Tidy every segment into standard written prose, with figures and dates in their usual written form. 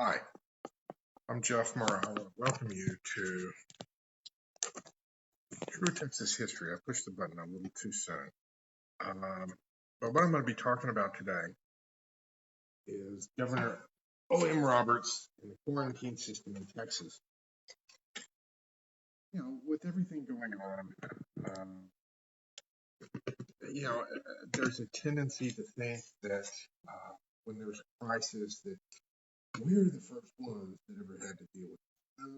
Hi, I'm Jeff Murrah. I want to welcome you to True Texas History. I pushed the button a little too soon. But what I'm going to be talking about today is Governor O.M. Roberts and the quarantine system in Texas. With everything going on, there's a tendency to think that when there's a crisis that we're the first ones that ever had to deal with it. No,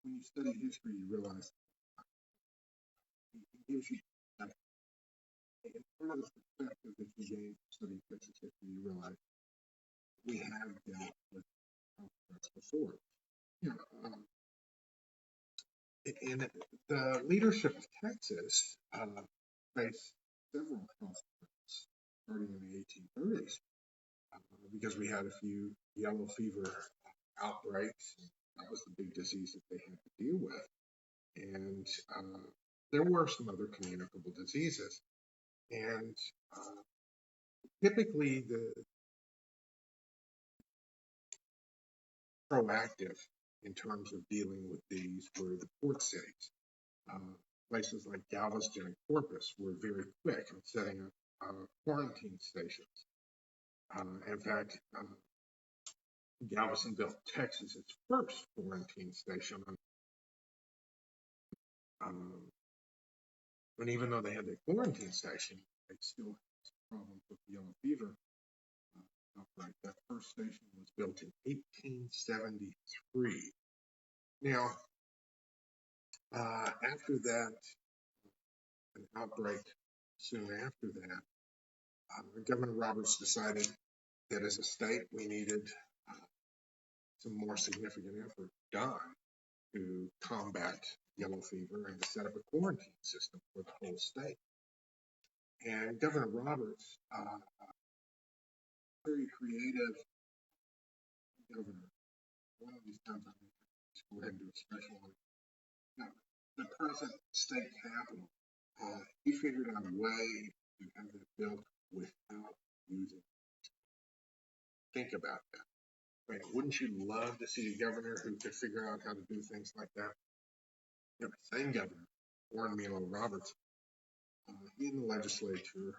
when you study history, you realize it gives you and part of the perspective that you gain from studying Texas history, you realize we have dealt with outbreaks before. You know, um, and the leadership of Texas faced several health threats starting in the 1830s because we had a few yellow fever outbreaks. That was the big disease that they had to deal with. And there were some other communicable diseases. And typically, the proactive in terms of dealing with these were the port cities. Uh, Places like Galveston and Corpus were very quick in setting up quarantine stations. In fact, Galveston built Texas its first quarantine station. Um, and even though they had their quarantine station, they still had problems with yellow fever outbreak. That first station was built in 1873. Now, after that, an outbreak soon after that, Governor Roberts decided that as a state we needed some more significant effort done to combat yellow fever and to set up a quarantine system for the whole state. And Governor Roberts, very creative governor. One of these times I'm going to go ahead and do a special one. Now, the present state capital, he figured out a way to have that built without using. Think about that. I mean, wouldn't you love to see a governor who could figure out how to do things like that? Same governor, Oran Roberts, he and the legislature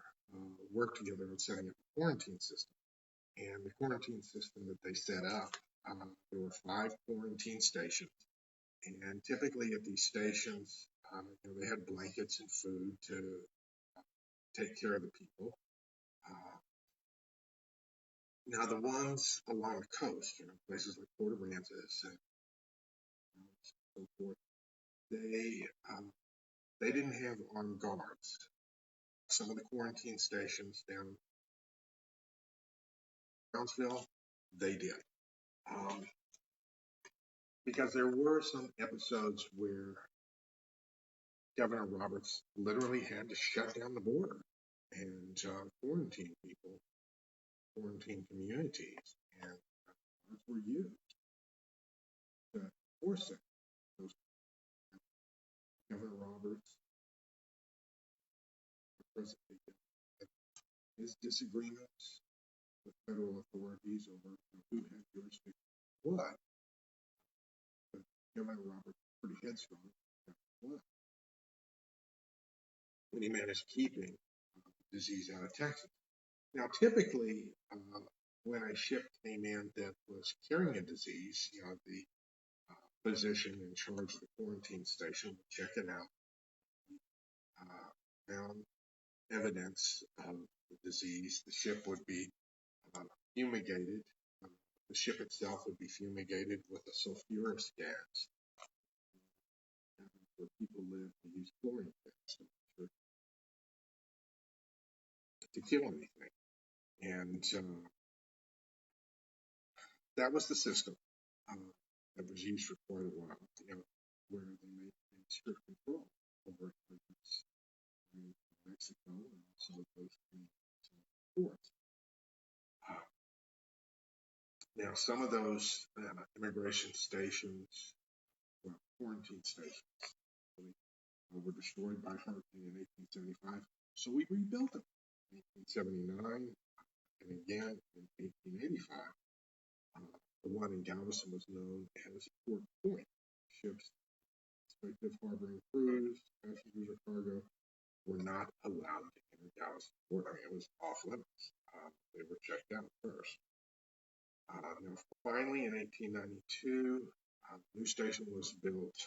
worked together on setting up a quarantine system. And the quarantine system that they set up, there were 5 quarantine stations. And typically at these stations, they had blankets and food to take care of the people. Now the ones along the coast, places like Port Aransas and so forth, they didn't have armed guards. Some of the quarantine stations down in Brownsville, they did. Because there were some episodes where Governor Roberts literally had to shut down the border and quarantine people, quarantine communities, and guards were used to force it. Governor Roberts, presently, his disagreements with federal authorities over who had jurisdiction what. But Governor Roberts was pretty headstrong. And he managed keeping the disease out of Texas. Now, typically, when a ship came in that was carrying a disease, the physician in charge of the quarantine station would check it out, found evidence of the disease. The ship would be fumigated. The ship itself would be fumigated with a sulfurous gas. Where people live, they use chlorine gas to kill anything. And that was the system that was used for quite a while, where they maintained strict control over immigrants in Mexico and also those ports. Now, some of those immigration stations, quarantine stations, were destroyed by hurricane in 1875. So we rebuilt them in 1879 and again in 1885. The one in Galveston was known as Port Point. Ships suspected of harboring crews, passengers, or cargo were not allowed to enter Galveston Port. I mean, it was off limits. They were checked out first. Now, finally, in 1892, a new station was built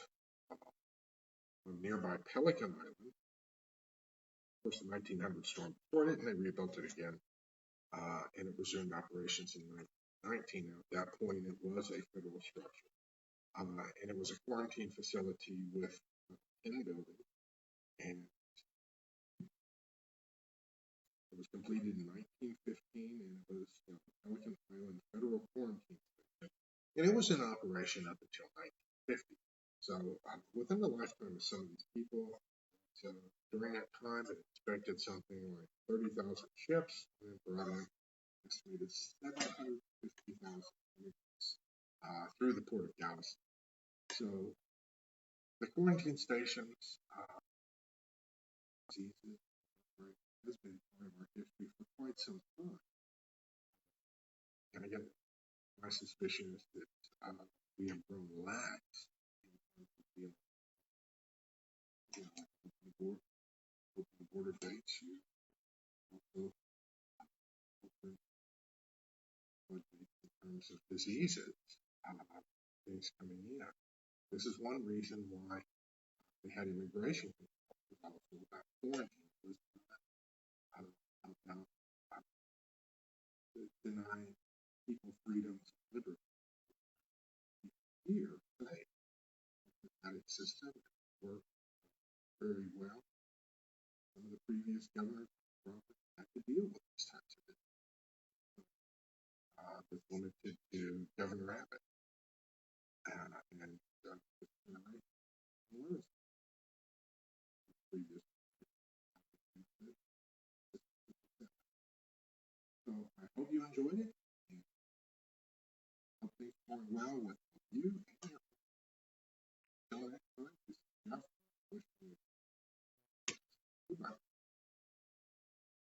on nearby Pelican Island. Of course, the 1900 storm destroyed it, and they rebuilt it again, and it resumed operations in 1919. Now, at that point, it was a federal structure, and it was a quarantine facility with 10 buildings, and it was completed in 1915, and it was Pelican Island Federal Quarantine Station, and it was in operation up until 1950. So within the lifetime of some of these people, during that time, it inspected something like 30,000 ships and brought in estimated 750,000 immigrants through the port of Galveston. So the quarantine stations has been part of our history for quite some time. And again, my suspicion is that we have grown lax in terms of dealing with open border dates. Also open in terms of diseases, things coming in. This is one reason why they had immigration control about quarantine was about denying people freedoms and liberty. Here today, the democratic system worked very well. Some of the previous governors had to deal with these types of things. Was limited to Governor Abbott, and was previous. So I hope you enjoyed it. And hope things going well with you and your